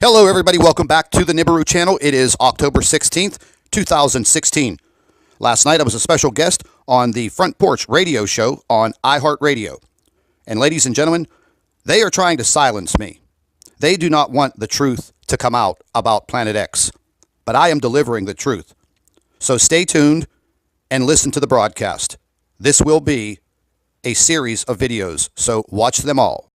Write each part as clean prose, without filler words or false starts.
Hello, everybody. Welcome back to the Nibiru channel. It is October 16th, 2016. Last night, I was a special guest on the Front Porch radio show on iHeartRadio. And ladies and gentlemen, they are trying to silence me. They do not want the truth to come out about Planet X. But I am delivering the truth. So stay tuned and listen to the broadcast. This will be a series of videos, so watch them all.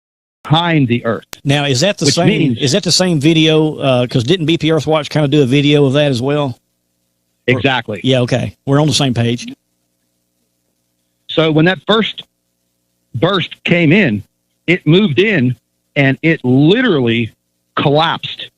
Behind the Earth. Now, is that the same? Is that the same video? Because didn't BP Earthwatch kind of do a video of that as well? Exactly. Yeah. Okay, we're on the same page. So when that first burst came in, it moved in and it literally collapsed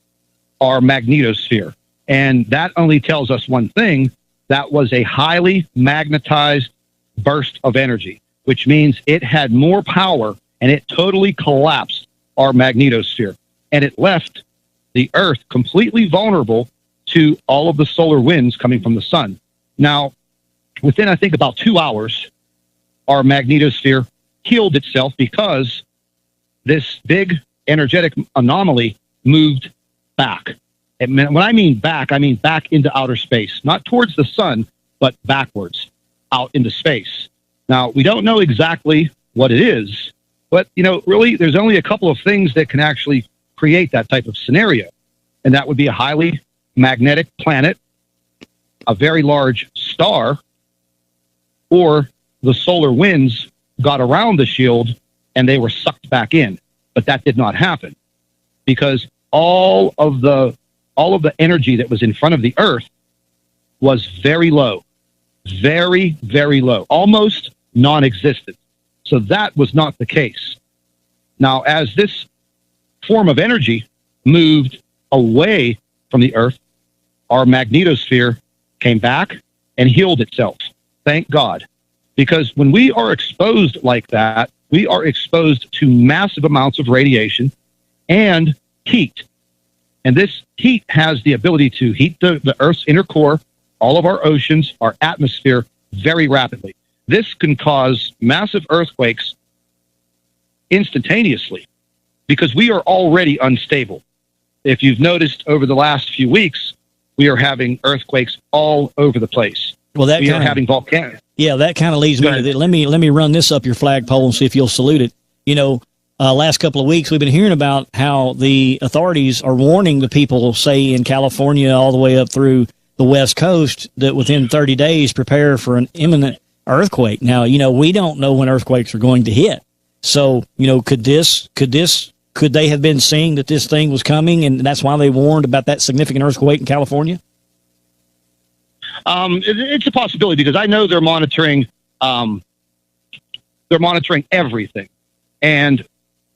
our magnetosphere, and that only tells us one thing: that was a highly magnetized burst of energy, which means it had more power. And it totally collapsed our magnetosphere. And it left the Earth completely vulnerable to all of the solar winds coming from the sun. Now, within, I think, about 2 hours, our magnetosphere healed itself because this big energetic anomaly moved back. And when I mean back into outer space, not towards the sun, but backwards out into space. Now, we don't know exactly what it is. But, really, there's only a couple of things that can actually create that type of scenario. And that would be a highly magnetic planet, a very large star, or the solar winds got around the shield and they were sucked back in. But that did not happen because all of the energy that was in front of the Earth was very low, very, very low, almost non-existent. So that was not the case. Now, as this form of energy moved away from the Earth, our magnetosphere came back and healed itself. Thank God. Because when we are exposed like that, we are exposed to massive amounts of radiation and heat. And this heat has the ability to heat the Earth's inner core, all of our oceans, our atmosphere very rapidly. This can cause massive earthquakes instantaneously because we are already unstable. If you've noticed over the last few weeks, we are having earthquakes all over the place. Well, we are having volcanoes. Yeah, that kind of leads me to that. Let me run this up your flagpole and see if you'll salute it. Last couple of weeks, we've been hearing about how the authorities are warning the people, say in California, all the way up through the West Coast, that within 30 days, prepare for an imminent earthquake. Now, we don't know when earthquakes are going to hit. So, could they have been seeing that this thing was coming, and that's why they warned about that significant earthquake in California? It's a possibility because I know they're monitoring everything. And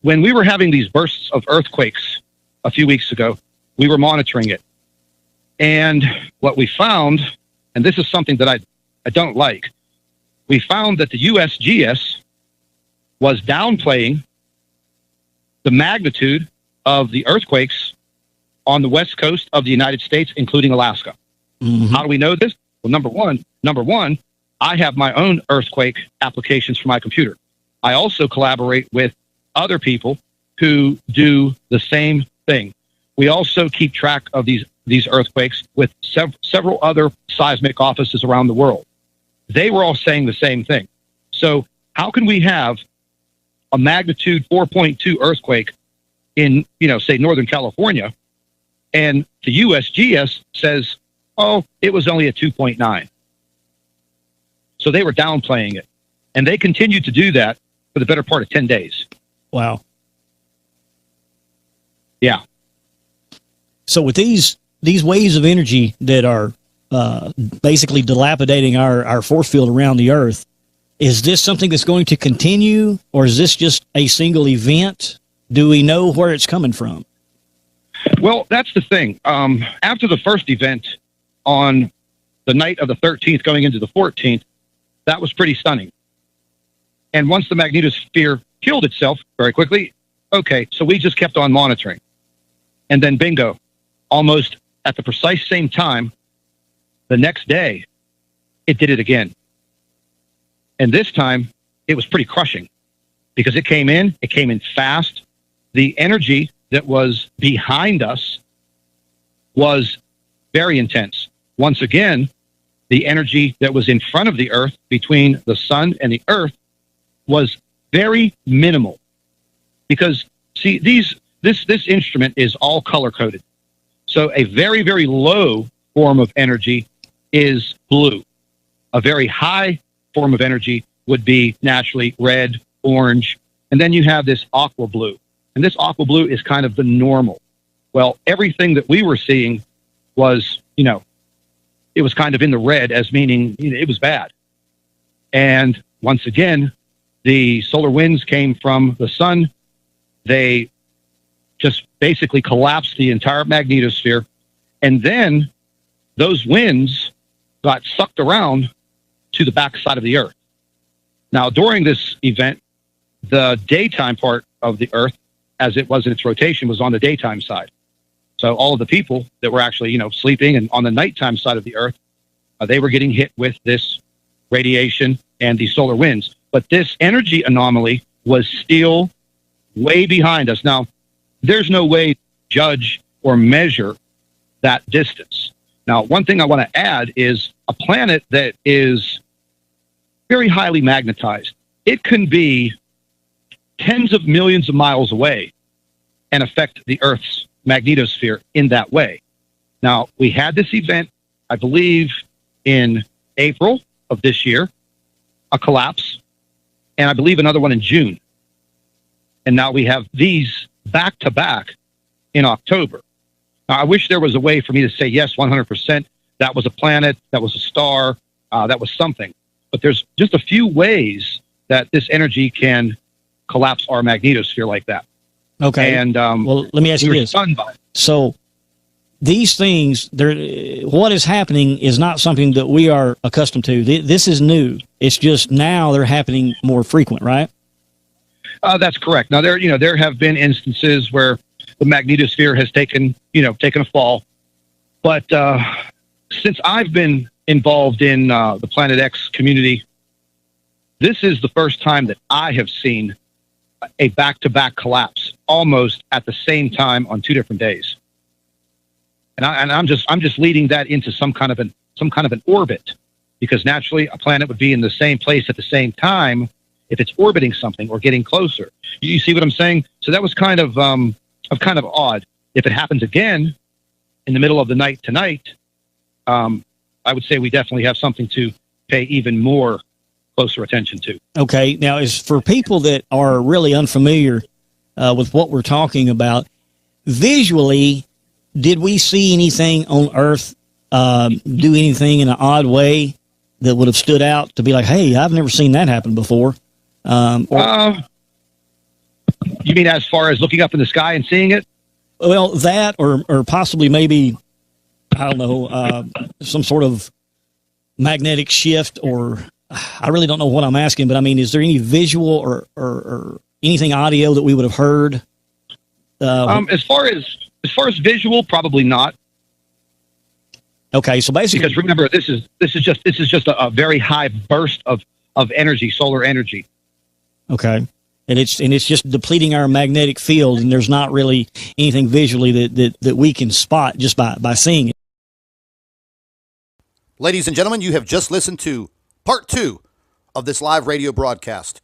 when we were having these bursts of earthquakes a few weeks ago, we were monitoring it. And what we found, and this is something that I don't like, we found that the USGS was downplaying the magnitude of the earthquakes on the west coast of the United States, including Alaska. Mm-hmm. How do we know this? Well, number one, I have my own earthquake applications for my computer. I also collaborate with other people who do the same thing. We also keep track of these earthquakes with several other seismic offices around the world. They were all saying the same thing. So how can we have a magnitude 4.2 earthquake in, say, Northern California, and the USGS says, oh, it was only a 2.9. So they were downplaying it. And they continued to do that for the better part of 10 days. Wow. Yeah. So with these waves of energy that are basically dilapidating our force field around the Earth, is this something that's going to continue, or is this just a single event? Do we know where it's coming from? Well, that's the thing. After the first event on the night of the 13th going into the 14th, that was pretty stunning. And once the magnetosphere killed itself very quickly, okay, so we just kept on monitoring. And then bingo, almost at the precise same time, the next day, it did it again. And this time, it was pretty crushing because it came in fast. The energy that was behind us was very intense. Once again, the energy that was in front of the Earth between the sun and the Earth was very minimal. Because, see, this instrument is all color-coded. So a very, very low form of energy is blue. A very high form of energy would be naturally red, orange, and then you have this aqua blue. And this aqua blue is kind of the normal. Well, everything that we were seeing was, it was kind of in the red, as meaning it was bad. And once again, the solar winds came from the sun. They just basically collapsed the entire magnetosphere. And then those winds got sucked around to the backside of the Earth. Now, during this event, the daytime part of the Earth, as it was in its rotation, was on the daytime side. So all of the people that were actually, sleeping and on the nighttime side of the Earth, they were getting hit with this radiation and the solar winds. But this energy anomaly was still way behind us. Now, there's no way to judge or measure that distance. Now, one thing I want to add is a planet that is very highly magnetized. It can be tens of millions of miles away and affect the Earth's magnetosphere in that way. Now, we had this event, I believe, in April of this year, a collapse, and I believe another one in June. And now we have these back to back in October. Now, I wish there was a way for me to say, yes, 100%, that was a planet, that was a star, that was something. But there's just a few ways that this energy can collapse our magnetosphere like that. Okay. And well, let me ask you this. So these things, what is happening is not something that we are accustomed to. This is new. It's just now they're happening more frequent, right? That's correct. Now, there have been instances where the magnetosphere has taken a fall. But since I've been involved in the Planet X community, this is the first time that I have seen a back-to-back collapse almost at the same time on 2 different days. And I'm just leading that into some kind of an orbit, because naturally a planet would be in the same place at the same time if it's orbiting something or getting closer. You see what I'm saying? So that was kind of odd. If it happens again in the middle of the night tonight, I would say we definitely have something to pay even more closer attention to. Okay. Now, as for people that are really unfamiliar with what we're talking about, visually, did we see anything on Earth do anything in an odd way that would have stood out to be like, hey, I've never seen that happen before? You mean as far as looking up in the sky and seeing it? Well, that or possibly maybe, I don't know, some sort of magnetic shift, or I really don't know what I'm asking, but I mean, is there any visual or anything audio that we would have heard? As far as visual, probably not. Okay, so basically, because remember, this is just a very high burst of energy, solar energy. Okay, and it's just depleting our magnetic field, and there's not really anything visually that we can spot just by seeing it. Ladies and gentlemen, you have just listened to part 2 of this live radio broadcast.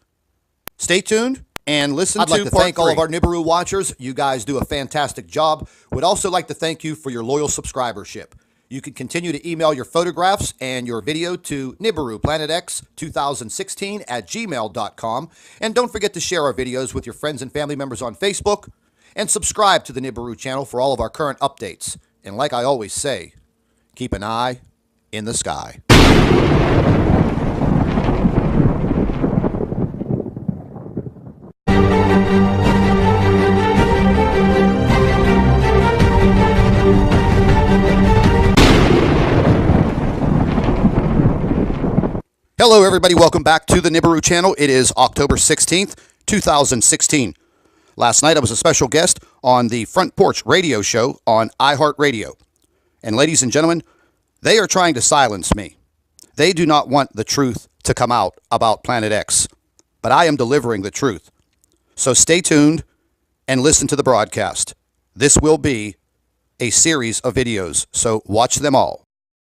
Stay tuned and listen. I'd like to thank all of our Nibiru watchers. You guys do a fantastic job. Would also like to thank you for your loyal subscribership. You can continue to email your photographs and your video to NibiruPlanetX2016@gmail.com. And don't forget to share our videos with your friends and family members on Facebook. And subscribe to the Nibiru channel for all of our current updates. And like I always say, keep an eye in the sky. Hello, everybody. Welcome back to the Nibiru channel. It is October 16th, 2016. Last night, I was a special guest on the Front Porch radio show on iHeartRadio. And ladies and gentlemen, they are trying to silence me. They do not want the truth to come out about Planet X. But I am delivering the truth. So stay tuned and listen to the broadcast. This will be a series of videos, so watch them all.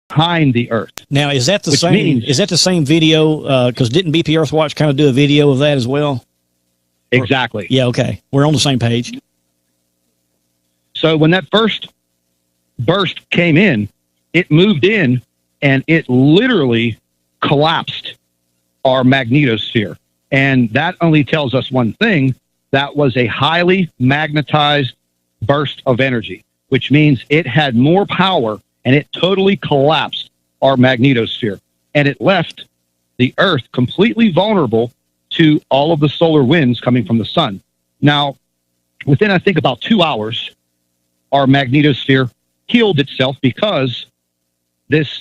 Behind the Earth. Now, is that the same? Is that the same video? Because didn't BP Earthwatch kind of do a video of that as well? Exactly. Yeah. Okay, we're on the same page. So when that first burst came in, it moved in and it literally collapsed our magnetosphere. And that only tells us one thing: that was a highly magnetized burst of energy, which means it had more power and it totally collapsed our magnetosphere. And it left the Earth completely vulnerable to all of the solar winds coming from the sun. Now, within, I think, about 2 hours, our magnetosphere healed itself because this